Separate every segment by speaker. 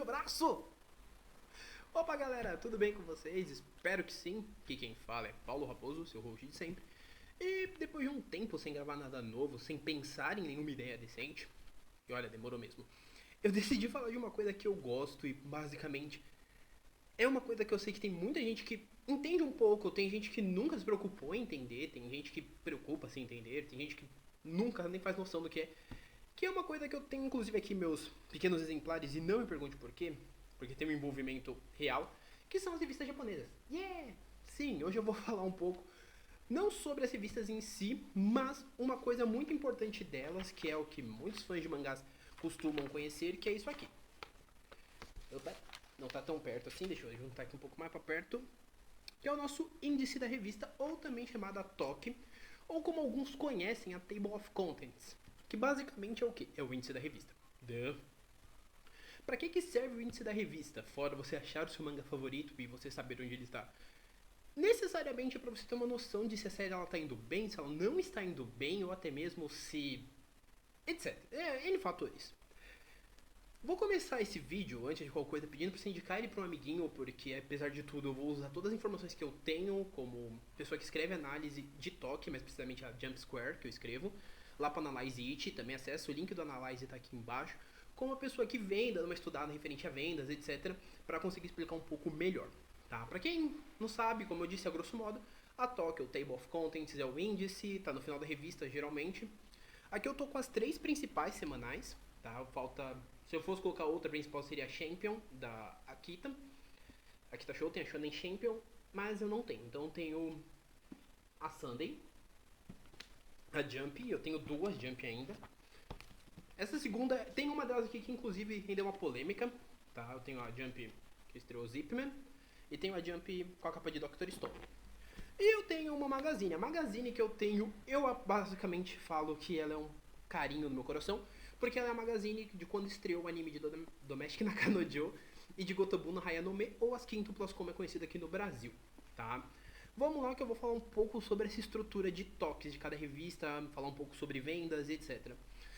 Speaker 1: meu braço! Opa galera, tudo bem com vocês? Espero que sim. Aqui quem fala é Paulo Raposo, seu host de sempre. E depois de um tempo sem gravar nada novo, sem pensar em nenhuma ideia decente, e olha, demorou mesmo, eu decidi falar de uma coisa que eu gosto e basicamente é uma coisa que eu sei que tem muita gente que entende um pouco, tem gente que nunca se preocupou em entender, tem gente que preocupa se entender, tem gente que nunca nem faz noção do que é. Que é uma coisa que eu tenho inclusive aqui meus pequenos exemplares e não me pergunte por quê, porque tem um envolvimento real, que são as revistas japonesas. Yeah! Sim, hoje eu vou falar um pouco não sobre as revistas em si, mas uma coisa muito importante delas, que é o que muitos fãs de mangás costumam conhecer, que é isso aqui. Opa, não tá tão perto assim, deixa eu juntar aqui um pouco mais pra perto. Que é o nosso índice da revista, ou também chamada TOC, ou como alguns conhecem, a Table of Contents, que basicamente é o que? É o índice da revista. Para que serve o índice da revista? Fora você achar o seu manga favorito e você saber onde ele está. Necessariamente é para você ter uma noção de se a série está indo bem, se ela não está indo bem, ou até mesmo se... etc. N fatores. Vou começar esse vídeo, antes de qualquer coisa, pedindo para você indicar ele para um amiguinho, porque apesar de tudo eu vou usar todas as informações que eu tenho como pessoa que escreve análise de toque, mais precisamente a Jump Square, que eu escrevo, lá para Analyze It, também acesso, o link do Analyze está aqui embaixo, como uma pessoa que vem dando uma estudada referente a vendas, etc, para conseguir explicar um pouco melhor. Tá? Para quem não sabe, como eu disse a grosso modo, a TOC, o Table of Contents, é o índice, tá no final da revista geralmente. Aqui eu tô com as 3 principais semanais, tá? Falta, se eu fosse colocar outra principal seria a Champion da Akita. Akita Show tem a Shonen Champion, mas eu não tenho. Então eu tenho a Sunday, a Jump, eu tenho 2 Jump ainda. Essa segunda, tem uma delas aqui que inclusive rendeu uma polêmica, tá? Eu tenho a Jump que estreou Zipman e tenho a Jump com a capa de Dr. Stone. E eu tenho uma Magazine. A Magazine que eu tenho, eu basicamente falo que ela é um carinho no meu coração, porque ela é a Magazine de quando estreou o anime de Domestic Nakanojo e de Gotobu no Hayanome, ou as quíntuplas como é conhecida aqui no Brasil, tá? Vamos lá que eu vou falar um pouco sobre essa estrutura de toques de cada revista, falar um pouco sobre vendas, etc.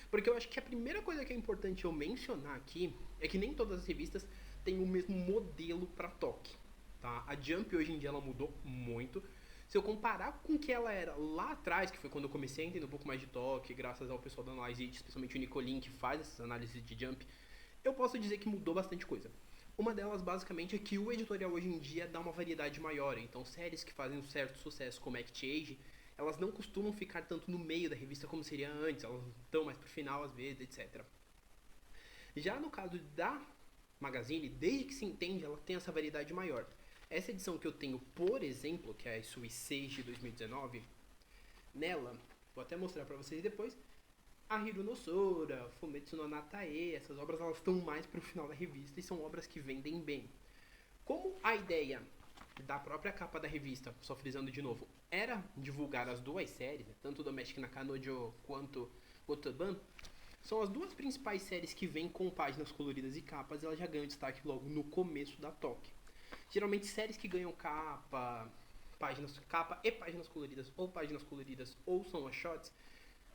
Speaker 1: Porque eu acho que a primeira coisa que é importante eu mencionar aqui é que nem todas as revistas têm o mesmo modelo para toque, tá? A Jump hoje em dia ela mudou muito. Se eu comparar com o que ela era lá atrás, que foi quando eu comecei a entender um pouco mais de toque, graças ao pessoal da Analyze It, especialmente o Nicolin, que faz essas análises de Jump, eu posso dizer que mudou bastante coisa. Uma delas, basicamente, é que o editorial hoje em dia dá uma variedade maior. Então, séries que fazem um certo sucesso, como Act Age, elas não costumam ficar tanto no meio da revista como seria antes. Elas estão mais pro final, às vezes, etc. Já no caso da Magazine, desde que se entende, ela tem essa variedade maior. Essa edição que eu tenho, por exemplo, que é a Sui 6 de 2019, nela, vou até mostrar pra vocês depois, a Hiro Nosora, Fumetsu no Natae, essas obras elas estão mais pro final da revista e são obras que vendem bem. Como a ideia da própria capa da revista, só frisando de novo, era divulgar as 2 séries, tanto Domestic Nakanojo quanto Gotoban, são as 2 principais séries que vêm com páginas coloridas e capas, e elas já ganham destaque logo no começo da toque. Geralmente séries que ganham capa e páginas coloridas ou são one shots,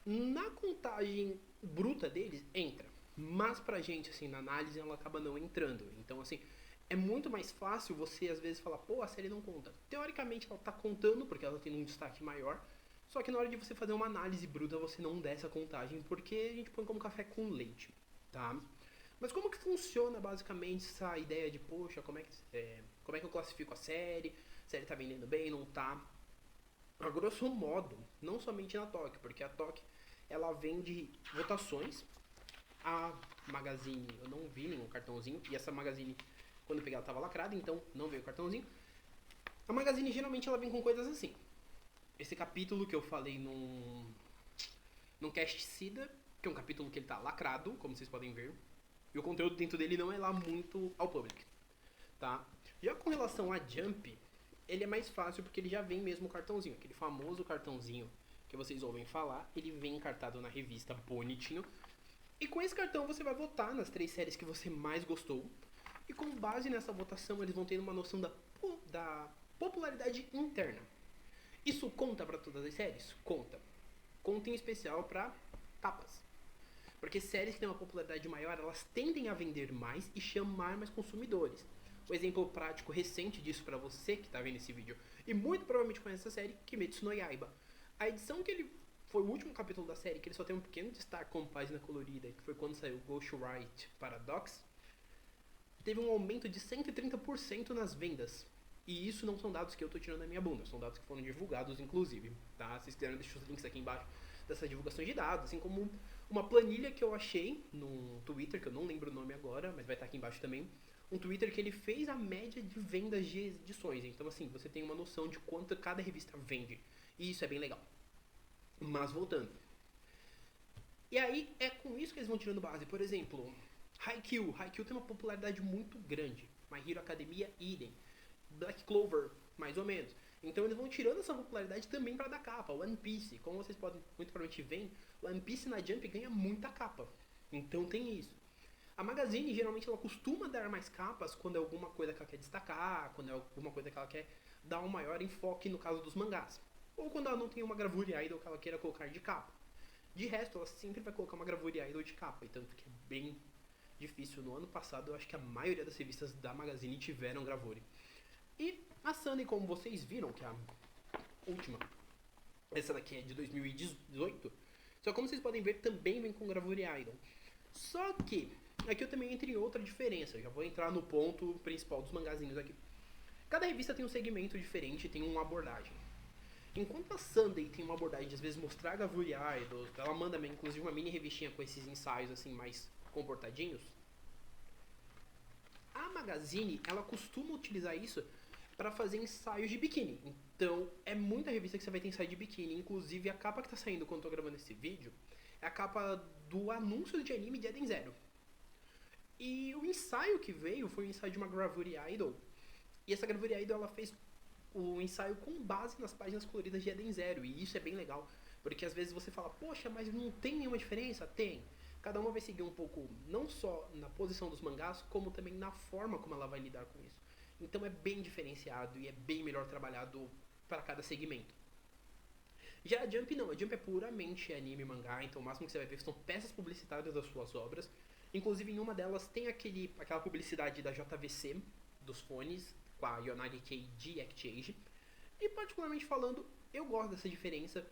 Speaker 1: na contagem bruta deles entra, mas pra gente assim, na análise ela acaba não entrando. Então assim, é muito mais fácil você às vezes falar, pô, a série não conta. Teoricamente ela tá contando porque ela tem um destaque maior, só que na hora de você fazer uma análise bruta você não dá essa contagem porque a gente põe como café com leite, tá? Mas como que funciona basicamente essa ideia de, poxa, como é que eu classifico a série tá vendendo bem, não tá? A grosso modo, não somente na TOC, porque a TOC ela vende votações. A Magazine, eu não vi nenhum cartãozinho, e essa Magazine, quando eu peguei ela tava lacrada, então não veio o cartãozinho. A Magazine geralmente ela vem com coisas assim. Esse capítulo que eu falei num cast Sida, que é um capítulo que ele tá lacrado, como vocês podem ver, e o conteúdo dentro dele não é lá muito ao public, tá? Já com relação a Jump, ele é mais fácil porque ele já vem mesmo o cartãozinho, aquele famoso cartãozinho que vocês ouvem falar, ele vem encartado na revista bonitinho. E com esse cartão você vai votar nas 3 séries que você mais gostou. E com base nessa votação eles vão ter uma noção da popularidade interna. Isso conta para todas as séries? Conta. Conta em especial para capas. Porque séries que têm uma popularidade maior, elas tendem a vender mais e chamar mais consumidores. O exemplo prático recente disso pra você que tá vendo esse vídeo, e muito provavelmente conhece essa série, Kimetsu no Yaiba. A edição que ele foi o último capítulo da série, que ele só tem um pequeno destaque como página colorida, que foi quando saiu Ghostwrite Paradox, teve um aumento de 130% nas vendas. E isso não são dados que eu tô tirando da minha bunda, são dados que foram divulgados, inclusive. Tá? Se vocês quiserem, deixo os links aqui embaixo dessas divulgações de dados, assim como uma planilha que eu achei no Twitter, que eu não lembro o nome agora, mas vai estar aqui embaixo também. Um Twitter que ele fez a média de vendas de edições. Então, assim, você tem uma noção de quanto cada revista vende. E isso é bem legal. Mas voltando. E aí é com isso que eles vão tirando base. Por exemplo, Haikyuu. Haikyuu tem uma popularidade muito grande. My Hero Academia, idem. Black Clover, mais ou menos. Então eles vão tirando essa popularidade também para dar capa. One Piece, como vocês podem muito provavelmente ver, One Piece na Jump ganha muita capa. Então tem isso. A Magazine geralmente ela costuma dar mais capas quando é alguma coisa que ela quer destacar, quando é alguma coisa que ela quer dar um maior enfoque no caso dos mangás. Ou quando ela não tem uma gravura idol que ela queira colocar de capa. De resto, ela sempre vai colocar uma gravura idol de capa, e tanto que é bem difícil. No ano passado, eu acho que a maioria das revistas da Magazine tiveram gravure. E a Sunday, como vocês viram, que é a última, essa daqui é de 2018, só como vocês podem ver, também vem com gravure idol. Só que, aqui eu também entro em outra diferença, eu já vou entrar no ponto principal dos mangazinhos aqui. Cada revista tem um segmento diferente, tem uma abordagem. Enquanto a Sunday tem uma abordagem de às vezes mostrar gravure idols, ela manda inclusive uma mini revistinha com esses ensaios assim mais comportadinhos. A Magazine, ela costuma utilizar isso para fazer ensaios de biquíni. Então, é muita revista que você vai ter ensaio de biquíni. Inclusive, a capa que tá saindo quando eu tô gravando esse vídeo é a capa do anúncio de anime de Eden Zero. E o ensaio que veio foi o ensaio de uma gravure idol. E essa gravure idol, ela fez o ensaio com base nas páginas coloridas de Eden Zero. E isso é bem legal, porque às vezes você fala, poxa, mas não tem nenhuma diferença? Tem. Cada uma vai seguir um pouco, não só na posição dos mangás, como também na forma como ela vai lidar com isso. Então é bem diferenciado e é bem melhor trabalhado para cada segmento. Já a Jump não, a Jump é puramente anime e mangá, então o máximo que você vai ver são peças publicitárias das suas obras. Inclusive em uma delas tem aquela publicidade da JVC, dos fones, com a Yonagi K Act-Age. E particularmente falando, eu gosto dessa diferença,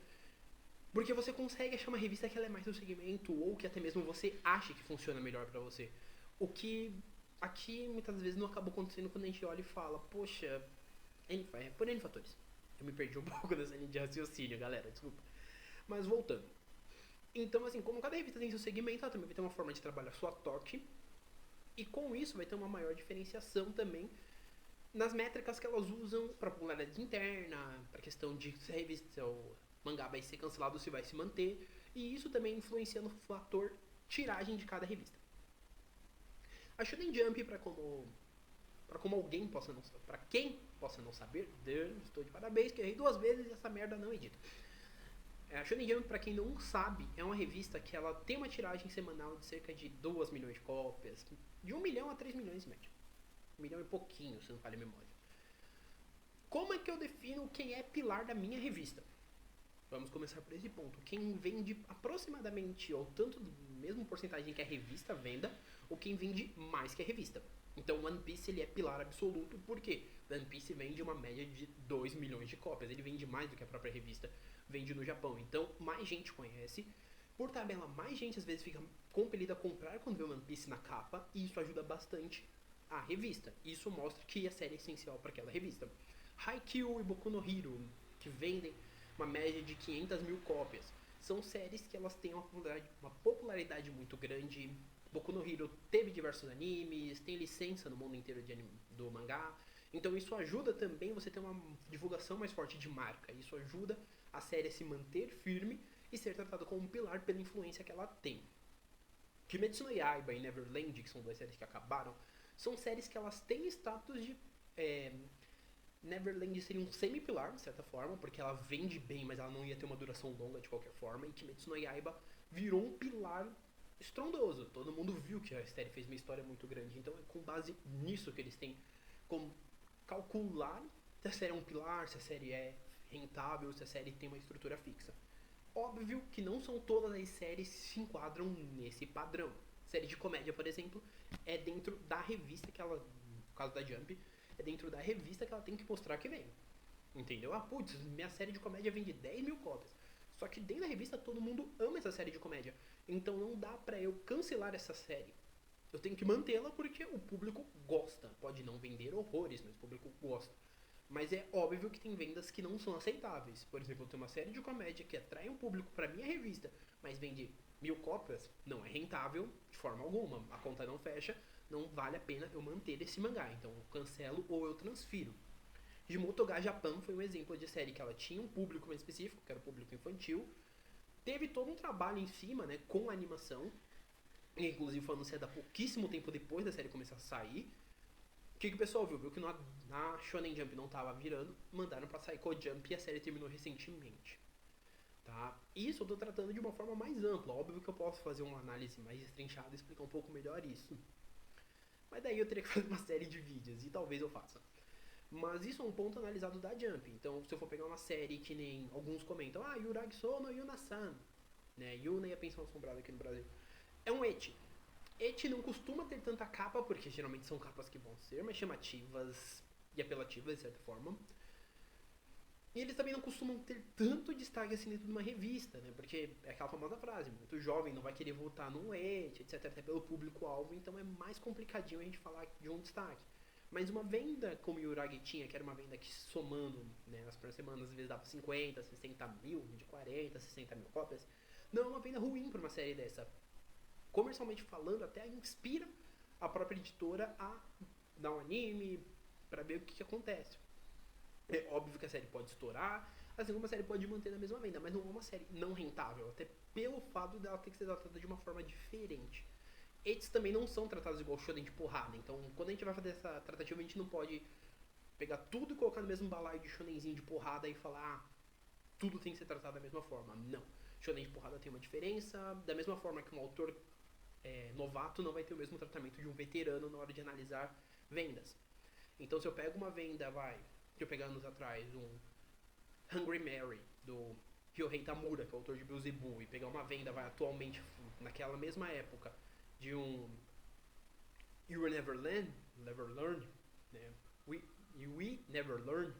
Speaker 1: porque você consegue achar uma revista que ela é mais do segmento, ou que até mesmo você acha que funciona melhor pra você. O que aqui muitas vezes não acabou acontecendo quando a gente olha e fala, poxa, por N fatores. Eu me perdi um pouco dessa linha de raciocínio, galera, desculpa. Mas voltando. Então, assim, como cada revista tem seu segmento, ela também vai ter uma forma de trabalhar sua toque. E com isso vai ter uma maior diferenciação também nas métricas que elas usam para popularidade interna, para questão de se a revista, se o mangá vai ser cancelado ou se vai se manter. E isso também influencia no fator tiragem de cada revista. A Shonen Jump, para como alguém possa não saber, para quem possa não saber, estou de parabéns, que eu errei 2 vezes e essa merda não edita. A Shonen Jump, para quem não sabe, é uma revista que ela tem uma tiragem semanal de cerca de 2 milhões de cópias, de 1 milhão a 3 milhões em média. 1 milhão e pouquinho, se não falha a memória. Como é que eu defino quem é pilar da minha revista? Vamos começar por esse ponto. Quem vende aproximadamente, ou tanto do mesmo porcentagem que a revista venda, ou quem vende mais que a revista. Então One Piece ele é pilar absoluto, por quê? One Piece vende uma média de 2 milhões de cópias, ele vende mais do que a própria revista vende no Japão. Então mais gente conhece, por tabela mais gente às vezes fica compelida a comprar quando vê One Piece na capa, e isso ajuda bastante a revista. Isso mostra que a série é essencial para aquela revista. Haikyuu e Boku no Hero, que vendem uma média de 500 mil cópias. São séries que elas têm uma popularidade muito grande. Boku no Hero teve diversos animes, tem licença no mundo inteiro de anime, do mangá. Então isso ajuda também você ter uma divulgação mais forte de marca. Isso ajuda a série a se manter firme e ser tratada como um pilar pela influência que ela tem. Kimetsu no Yaiba e Neverland, que são 2 séries que acabaram, são séries que elas têm status de... Neverland seria um semi-pilar, de certa forma, porque ela vende bem, mas ela não ia ter uma duração longa de qualquer forma. E Kimetsu no Yaiba virou um pilar estrondoso. Todo mundo viu que a série fez uma história muito grande. Então é com base nisso que eles têm como calcular se a série é um pilar, se a série é rentável, se a série tem uma estrutura fixa. óbvio que não são todas as séries que se enquadram nesse padrão. Série de comédia, por exemplo, é dentro da revista que ela, no caso da Jump, é dentro da revista que ela tem que mostrar que vem. Entendeu? Ah, putz, minha série de comédia vende 10 mil cópias. Só que dentro da revista todo mundo ama essa série de comédia. Então não dá pra eu cancelar essa série. Eu tenho que mantê-la porque o público gosta. Pode não vender horrores, mas o público gosta. Mas é óbvio que tem vendas que não são aceitáveis. Por exemplo, eu tenho uma série de comédia que atrai um público pra minha revista, mas vende 1000 cópias, não é rentável de forma alguma. A conta não fecha, não vale a pena eu manter esse mangá. Então eu cancelo ou eu transfiro. Jimoto ga Japan foi um exemplo de série que ela tinha um público mais específico, que era o público infantil. Teve todo um trabalho em cima, né, com a animação. Inclusive foi anunciada pouquíssimo tempo depois da série começar a sair. O que o pessoal viu? Viu que na Shonen Jump não tava virando, mandaram pra Psycho Jump e a série terminou recentemente. Tá? Isso eu tô tratando de uma forma mais ampla. Óbvio que eu posso fazer uma análise mais destrinchada e explicar um pouco melhor isso. Mas daí eu teria que fazer uma série de vídeos, e talvez eu faça. Mas isso é um ponto analisado da Jump. Então, se eu for pegar uma série que nem alguns comentam, ah, Yuragi Sono Yuna-san, né? Yuna e a Pensão Assombrada aqui no Brasil. É um ecchi. Ecchi não costuma ter tanta capa, porque geralmente são capas que vão ser mais chamativas e apelativas, de certa forma. E eles também não costumam ter tanto destaque assim dentro de uma revista, né? Porque é aquela famosa frase, muito jovem não vai querer votar num ecchi, etc, até pelo público-alvo, então é mais complicadinho a gente falar de um destaque. Mas uma venda como o Yuragi tinha, que era uma venda que somando, né, nas primeiras semanas, às vezes dava 50, 60 mil, de 40, 60 mil cópias, não é uma venda ruim para uma série dessa. Comercialmente falando, até inspira a própria editora a dar um anime, para ver o que acontece. É óbvio que a série pode estourar, assim como a série pode manter na mesma venda, mas não é uma série não rentável, até pelo fato dela ter que ser tratada de uma forma diferente. Eles também não são tratados igual shonen de porrada, então quando a gente vai fazer essa tratativa a gente não pode pegar tudo e colocar no mesmo balaio de shonenzinho de porrada e falar, ah, tudo tem que ser tratado da mesma forma. Não. Shonen de porrada tem uma diferença, da mesma forma que um autor novato não vai ter o mesmo tratamento de um veterano na hora de analisar vendas. Então se eu pego uma venda, que eu pegar anos atrás, um Hungry Mary, do Ryohei Tamura, que é o autor de Beelzebub, e pegar uma venda, atualmente, naquela mesma época, de um You Will Never Learn, né? We Never Learn,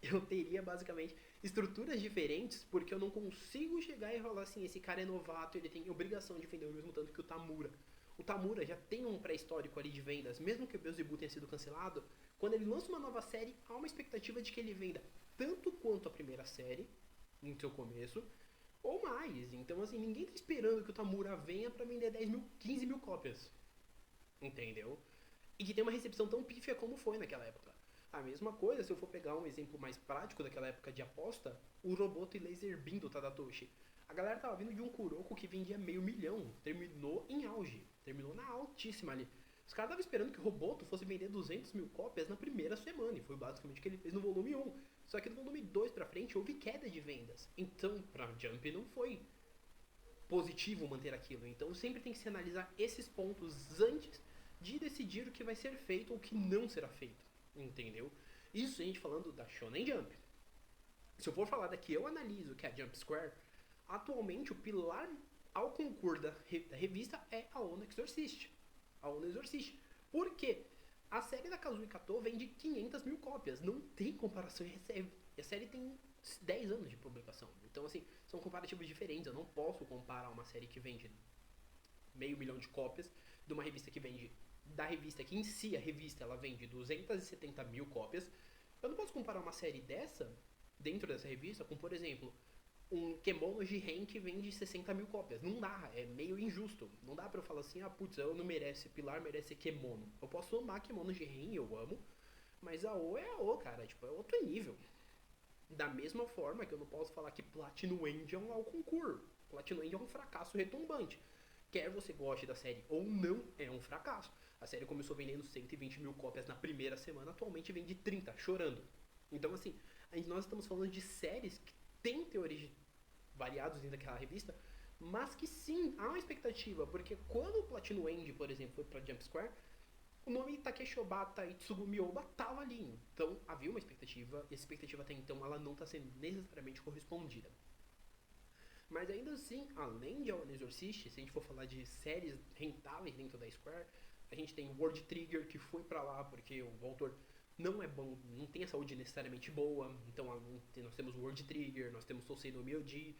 Speaker 1: eu teria basicamente estruturas diferentes, porque eu não consigo chegar e falar assim, esse cara é novato, ele tem obrigação de vender o mesmo tanto que o Tamura. O Tamura já tem um pré-histórico ali de vendas, mesmo que o Beelzebub tenha sido cancelado, quando ele lança uma nova série, há uma expectativa de que ele venda tanto quanto a primeira série, no seu começo, ou mais. Então, assim, ninguém tá esperando que o Tamura venha pra vender 10 mil, 15 mil cópias. Entendeu? E que tem uma recepção tão pífia como foi naquela época. A mesma coisa, se eu for pegar um exemplo mais prático daquela época de aposta, o Roboto e Laser Beam do Tadatoshi. A galera tava vindo de um Kuroko que vendia 500.000, terminou em auge, terminou na altíssima ali. Os caras estavam esperando que o Roboto fosse vender 200 mil cópias na primeira semana, e foi basicamente o que ele fez no volume 1. Só que no volume 2 pra frente houve queda de vendas. Então, pra Jump não foi positivo manter aquilo. Então sempre tem que se analisar esses pontos antes de decidir o que vai ser feito ou o que não será feito. Entendeu? Isso a gente falando da Shonen Jump. Se eu for falar daqui, eu analiso que a Jump Square, atualmente o pilar ao concurso da revista é a Onna Exorcist. A Onna Exorcist. Por quê? A série da Kazui Kato vende 500 mil cópias. Não tem comparação. E a série tem 10 anos de publicação. Então, assim, são comparativos diferentes. Eu não posso comparar uma série que vende 500.000 de cópias de uma revista que vende, da revista que em si a revista ela vende 270 mil cópias. Eu não posso comparar uma série dessa, dentro dessa revista, com, por exemplo, um Kemono Jiren que vende 60 mil cópias. Não dá, é meio injusto. Não dá pra eu falar assim, ah, putz, eu não merece, Pilar merece Kemono. Eu posso amar Kemono Jiren, eu amo, mas a O é a O, cara, tipo, é outro nível. Da mesma forma que eu não posso falar que Platinum End é um concurso. Platinum End é um fracasso retumbante. Quer você goste da série ou não, é um fracasso. A série começou vendendo 120 mil cópias na primeira semana, atualmente vende 30, chorando. Então, assim, nós estamos falando de séries que têm teorias variadas dentro daquela revista, mas que sim, há uma expectativa, porque quando o Platinum End, por exemplo, foi pra Jump Square, o nome Takeshi Obata e Tsugumi Oba tava ali. Então havia uma expectativa, e essa expectativa até então ela não está sendo necessariamente correspondida. Mas ainda assim, além de Alan Exorcist, se a gente for falar de séries rentáveis dentro da Square, a gente tem World Trigger, que foi pra lá porque o autor não é bom, não tem a saúde necessariamente boa. Então nós temos World Trigger, nós temos Sousei no Myoji,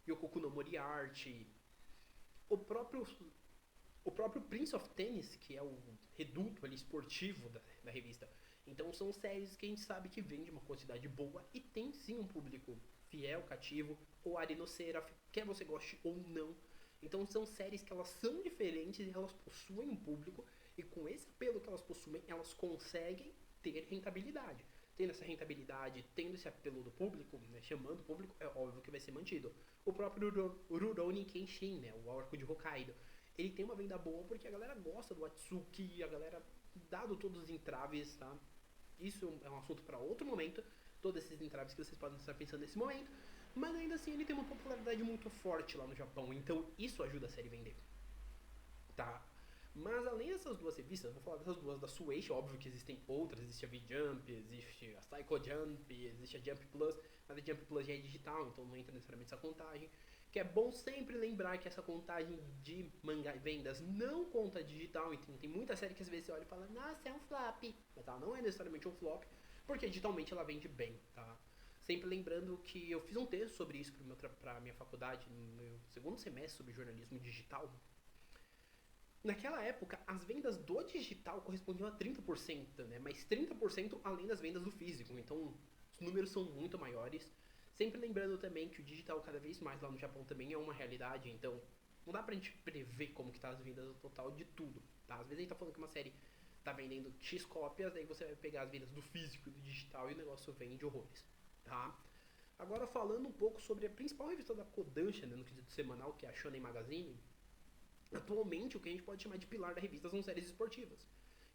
Speaker 1: Yokoku no Moriarty, o próprio o próprio Prince of Tennis, que é o reduto ali esportivo da revista. Então são séries que a gente sabe que vende uma quantidade boa e tem sim um público fiel, cativo, ou Ari no Seraph, quer você goste ou não. Então são séries que elas são diferentes e elas possuem um público, e com esse apelo que elas possuem, elas conseguem ter rentabilidade. Tendo essa rentabilidade, tendo esse apelo do público, né, chamando o público, é óbvio que vai ser mantido. O próprio Rurouni Kenshin, né, o arco de Hokkaido, ele tem uma venda boa porque a galera gosta do Atsuki, a galera, dado todos os entraves, tá? Isso é um assunto para outro momento, todos esses entraves que vocês podem estar pensando nesse momento, mas ainda assim ele tem uma popularidade muito forte lá no Japão, então isso ajuda a série a vender, tá? Mas além dessas duas revistas, vou falar dessas duas da Shueisha, óbvio que existem outras, existe a V-Jump, existe a Psycho Jump, existe a Jump Plus, mas a Jump Plus já é digital, então não entra necessariamente essa contagem. Que é bom sempre lembrar que essa contagem de mangá e vendas não conta digital, então tem muita série que às vezes você olha e fala, nossa, é um flop, mas ela não é necessariamente um flop, porque digitalmente ela vende bem, tá? Sempre lembrando que eu fiz um texto sobre isso para minha faculdade, no meu segundo semestre, sobre jornalismo digital. Naquela época, as vendas do digital correspondiam a 30%, né? Mas 30% além das vendas do físico. Então, os números são muito maiores. Sempre lembrando também que o digital cada vez mais lá no Japão também é uma realidade. Então, não dá pra gente prever como que tá as vendas total de tudo, tá? Às vezes a gente tá falando que uma série tá vendendo X cópias, aí você vai pegar as vendas do físico e do digital e o negócio vende horrores, tá? Agora falando um pouco sobre a principal revista da Kodansha, né, no quesito semanal, que é a Shonen Magazine. Atualmente, o que a gente pode chamar de pilar da revista são séries esportivas,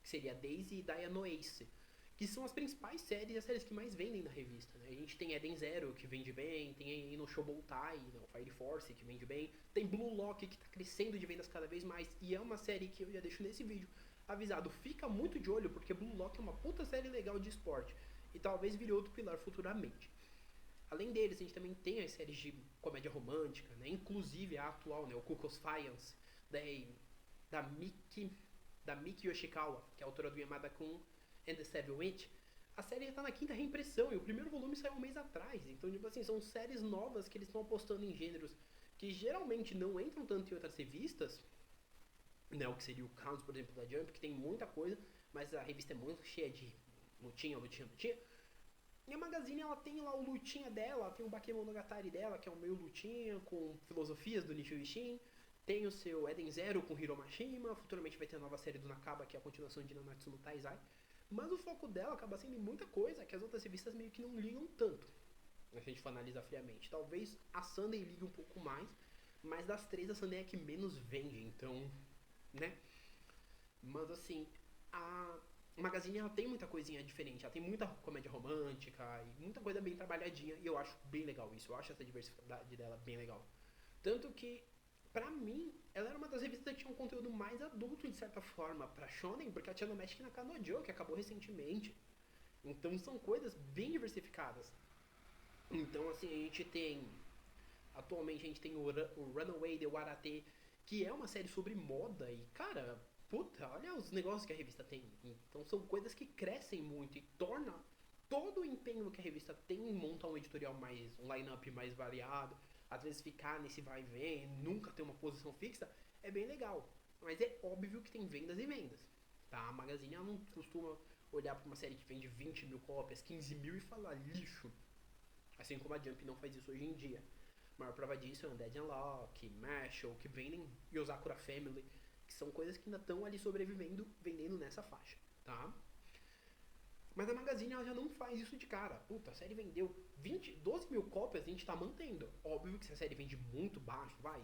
Speaker 1: que seria a Daisy e Daya no Ace, que são as principais séries e as séries que mais vendem na revista. Né? A gente tem Eden Zero, que vende bem, tem aí no Shoboutai, no Fire Force, que vende bem, tem Blue Lock, que está crescendo de vendas cada vez mais, e é uma série que eu já deixo nesse vídeo avisado, fica muito de olho, porque Blue Lock é uma puta série legal de esporte, e talvez vire outro pilar futuramente. Além deles, a gente também tem as séries de comédia romântica, né? Inclusive a atual, né? O Cuckoo's Fiance, da, da Miki Yoshikawa, que é a autora do Yamada-kun and the Seven Witch. A série está na quinta reimpressão e o primeiro volume saiu um mês atrás. Então, tipo assim, são séries novas que eles estão apostando em gêneros que geralmente não entram tanto em outras revistas, né? O que seria o caso, por exemplo, da Jump, que tem muita coisa, mas a revista é muito cheia de lutinha, lutinha, lutinha. E a Magazine, ela tem lá o lutinha dela, tem o Bakemonogatari dela, que é um meio lutinha, com filosofias do Nishio Ishin. Tem o seu Eden Zero com Hiro Mashima, futuramente vai ter a nova série do Nakaba, que é a continuação de Nanatsu no Taizai. Mas o foco dela acaba sendo em muita coisa que as outras revistas meio que não ligam tanto, se a gente for analisar friamente. Talvez a Sunday ligue um pouco mais, mas das três a Sunday é a que menos vende, então, né? Mas assim, a Magazine ela tem muita coisinha diferente, ela tem muita comédia romântica e muita coisa bem trabalhadinha, e eu acho bem legal isso, eu acho essa diversidade dela bem legal. Tanto que, pra mim, ela era uma das revistas que tinha um conteúdo mais adulto, de certa forma, pra Shonen, porque ela tinha no Magic Nakanojo, que acabou recentemente. Então são coisas bem diversificadas. Então, assim, a gente tem. Atualmente a gente tem o Runaway de Warate, que é uma série sobre moda, e, cara, puta, olha os negócios que a revista tem. Então são coisas que crescem muito e torna todo o empenho que a revista tem em montar um editorial mais, um line-up mais variado, às vezes ficar nesse vai e vem, nunca ter uma posição fixa, é bem legal. Mas é óbvio que tem vendas e vendas. Tá? A Magazine ela não costuma olhar para uma série que vende 20 mil cópias, 15 mil e falar lixo. Assim como a Jump não faz isso hoje em dia. A maior prova disso é Undead Unlock, Mashal, que vendem Yosakura Family, que são coisas que ainda estão ali sobrevivendo, vendendo nessa faixa, tá? Mas a Magazine ela já não faz isso de cara. Puta, a série vendeu 12 mil cópias, a gente tá mantendo. Óbvio que se a série vende muito baixo, vai,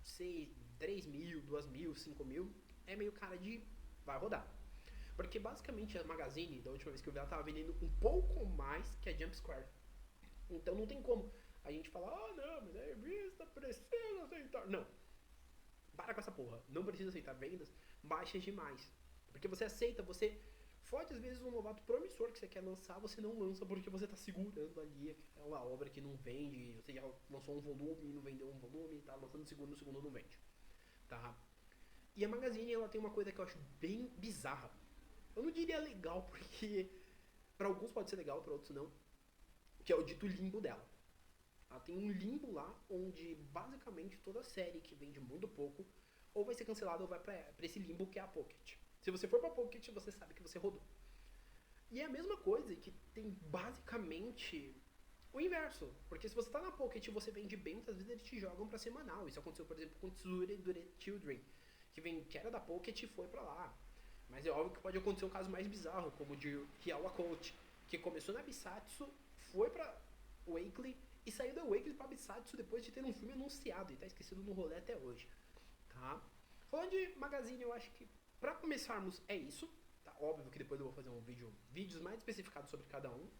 Speaker 1: 6, 3 mil, 2 mil, 5 mil, é meio cara de vai rodar. Porque basicamente a Magazine, da última vez que eu vi, ela tava vendendo um pouco mais que a Jump Square. Então não tem como a gente falar, ah não, mas a revista precisa aceitar. Não. Para com essa porra. Não precisa aceitar vendas baixas demais. Porque você aceita, você Fode, às vezes, um novato promissor que você quer lançar, você não lança porque você tá segurando ali aquela obra que não vende, você já lançou um volume e não vendeu um volume, tá lançando o segundo não vende, tá? E a Magazine, ela tem uma coisa que eu acho bem bizarra. Eu não diria legal, porque pra alguns pode ser legal, pra outros não, que é o dito limbo dela. Ela tem um limbo lá, onde basicamente toda série que vende muito pouco, ou vai ser cancelada ou vai pra esse limbo que é a Pocket. Se você for pra Pocket, você sabe que você rodou. E é a mesma coisa que tem basicamente o inverso. Porque se você tá na Pocket e você vende bem, muitas vezes eles te jogam pra semanal. Isso aconteceu, por exemplo, com Tsure Dure Children, que era da Pocket e foi pra lá. Mas é óbvio que pode acontecer um caso mais bizarro, como o de Hyawa Coach, que começou na Bisatsu, foi pra Weekly e saiu da Weekly pra Bisatsu depois de ter um filme anunciado e tá esquecido no rolê até hoje. Tá? Falando de Magazine, eu acho que pra começarmos é isso. Tá? Óbvio que depois eu vou fazer vídeos mais especificados sobre cada um.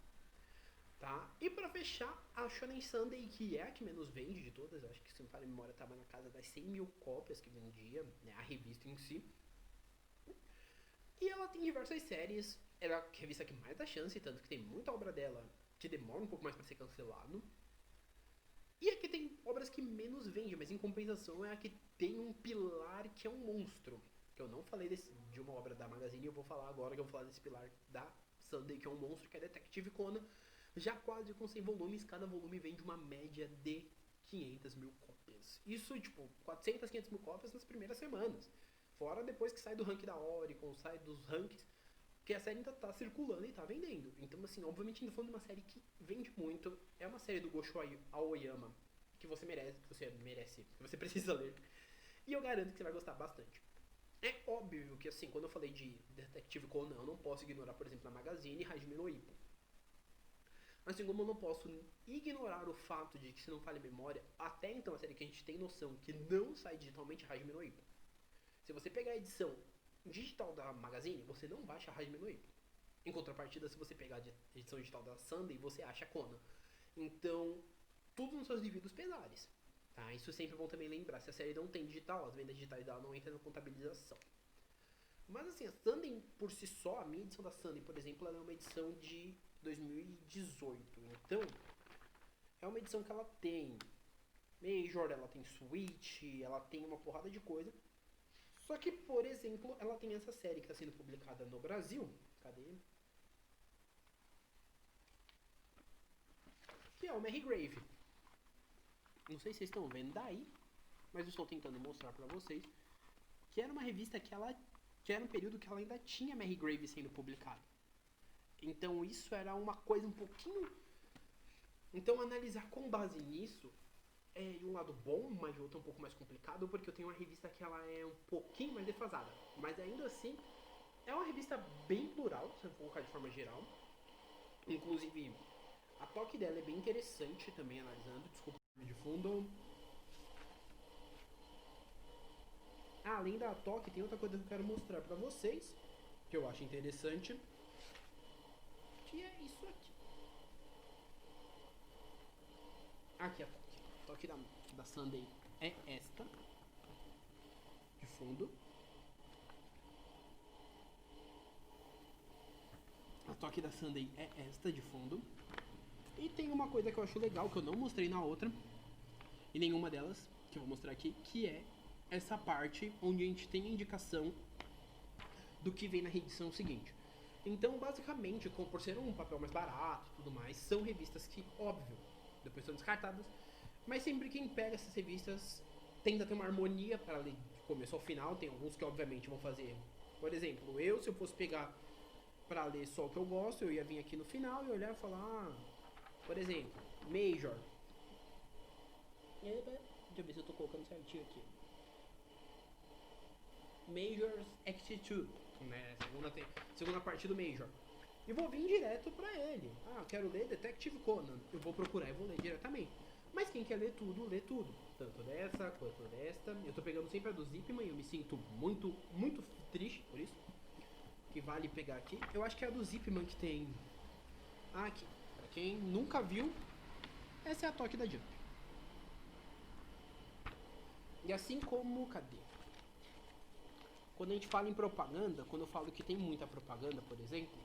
Speaker 1: Tá? E pra fechar, a Shonen Sunday, que é a que menos vende de todas, eu acho que se não falha a memória, tava na casa das 100 mil cópias que vendia, né, a revista em si. E ela tem diversas séries, ela é a revista que mais dá chance, tanto que tem muita obra dela que demora um pouco mais pra ser cancelado. E a que tem obras que menos vende, mas em compensação é a que tem um pilar que é um monstro. Que eu não falei de uma obra da Magazine, eu vou falar agora que eu vou falar desse pilar da Sunday, que é um monstro, que é Detective Conan. Já quase com 100 volumes, cada volume vende uma média de 500 mil cópias. Isso, tipo, 400, 500 mil cópias nas primeiras semanas. Fora depois que sai do ranking da Oricon, sai dos rankings, que a série ainda tá circulando e tá vendendo. Então, assim, obviamente, ainda falando de uma série que vende muito, é uma série do Gosho Aoyama, que você merece, que você precisa ler. E eu garanto que você vai gostar bastante. É óbvio que, assim, quando eu falei de Detective Conan, eu não posso ignorar, por exemplo, a Magazine e Hajime no Ippo. Assim como eu não posso ignorar o fato de que, se não falha a memória, até então a série que a gente tem noção que não sai digitalmente é Hajime no Ippo. Se você pegar a edição digital da Magazine, você não vai achar Hajime no Ippo. Em contrapartida, se você pegar a edição digital da Sunday, você acha Conan. Então, tudo nos seus devidos pesares. Tá? Isso é sempre bom também lembrar. Se a série não tem digital, as vendas digitais dela não entram na contabilização. Mas assim, a Sunday por si só, a minha edição da Sunday, por exemplo, ela é uma edição de 2018. Então, é uma edição que ela tem Major, ela tem Switch, ela tem uma porrada de coisa. Só que, por exemplo, ela tem essa série que está sendo publicada no Brasil. Cadê? Que é o Mary Grave. Não sei se vocês estão vendo daí, mas eu estou tentando mostrar pra vocês. Que era uma revista que era um período que ela ainda tinha Mary Grave sendo publicada. Então isso era uma coisa um pouquinho... Então analisar com base nisso é de um lado bom, mas de outro um pouco mais complicado, porque eu tenho uma revista que ela é um pouquinho mais defasada. Mas ainda assim, é uma revista bem plural, se eu for colocar de forma geral. Inclusive, a toque dela é bem interessante também, analisando. Desculpa de fundo. Além da toque, tem outra coisa que eu quero mostrar pra vocês, que eu acho interessante, que é isso aqui. Aqui a toque. A toque da Sunday é esta, de fundo. A toque da Sunday é esta, de fundo. E tem uma coisa que eu acho legal, que eu não mostrei na outra, e nenhuma delas, que eu vou mostrar aqui, que é essa parte onde a gente tem a indicação do que vem na edição seguinte. Então, basicamente, por ser um papel mais barato e tudo mais, são revistas que, óbvio, depois são descartadas, mas sempre quem pega essas revistas tenta ter uma harmonia para ler de começo ao final. Tem alguns que, obviamente, vão fazer... Por exemplo, se eu fosse pegar para ler só o que eu gosto, eu ia vir aqui no final e olhar e falar... por exemplo, Major. Deixa eu ver se eu tô colocando certinho aqui. Majors Act 2, né? Segunda parte do Major. E vou vir direto pra ele. Ah, quero ler Detective Conan. Eu vou procurar e vou ler diretamente. Mas quem quer ler tudo, lê tudo. Tanto dessa quanto desta. Eu tô pegando sempre a do Zipman e eu me sinto muito, muito triste por isso. Que vale pegar aqui. Eu acho que é a do Zipman que tem... aqui. Pra quem nunca viu, essa é a toque da Jump. E assim como... cadê? Quando a gente fala em propaganda, quando eu falo que tem muita propaganda, por exemplo,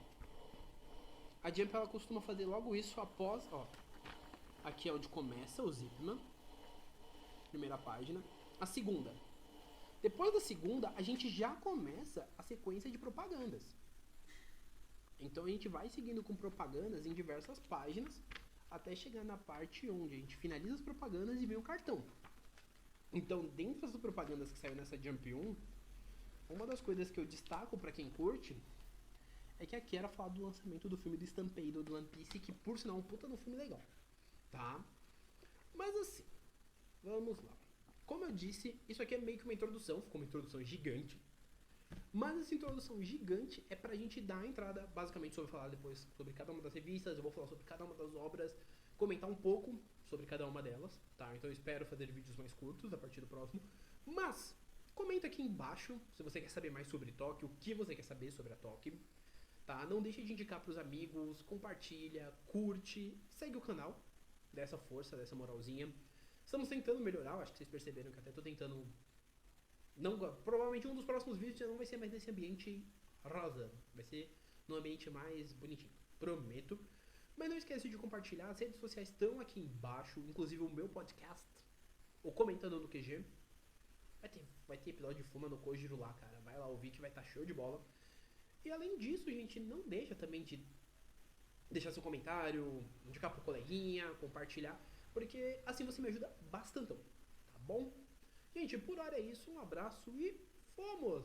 Speaker 1: a Jump ela costuma fazer logo isso após, ó, aqui é onde começa o Zipman, primeira página. A segunda. Depois da segunda, a gente já começa a sequência de propagandas. Então a gente vai seguindo com propagandas em diversas páginas, até chegar na parte onde a gente finaliza as propagandas e vem o cartão. Então, dentro das propagandas que saiu nessa Jump 1, uma das coisas que eu destaco pra quem curte é que aqui era falar do lançamento do filme do Stampede do One Piece, que por sinal é um puta no filme legal, tá? Mas assim, vamos lá. Como eu disse, isso aqui é meio que uma introdução, ficou uma introdução gigante. Mas essa introdução gigante é pra gente dar a entrada, basicamente, sobre falar depois sobre cada uma das revistas, eu vou falar sobre cada uma das obras, comentar um pouco sobre cada uma delas, tá? Então eu espero fazer vídeos mais curtos a partir do próximo. Mas, comenta aqui embaixo se você quer saber mais sobre Tóquio, o que você quer saber sobre a Tóquio, tá? Não deixe de indicar pros amigos, compartilha, curte, segue o canal, dá essa força, dessa moralzinha. Estamos tentando melhorar, acho que vocês perceberam que até tô tentando... Não, provavelmente um dos próximos vídeos já não vai ser mais nesse ambiente rosa, vai ser num ambiente mais bonitinho, prometo. Mas não esquece de compartilhar, as redes sociais estão aqui embaixo, inclusive o meu podcast, o Comentando no QG. Vai ter episódio de Fuma no Kojiro lá, cara, vai lá ouvir que vai estar show de bola. E além disso, gente, não deixa também de deixar seu comentário, indicar pro coleguinha, compartilhar, porque assim você me ajuda bastante, tá bom? Gente, por hora é isso, um abraço e fomos!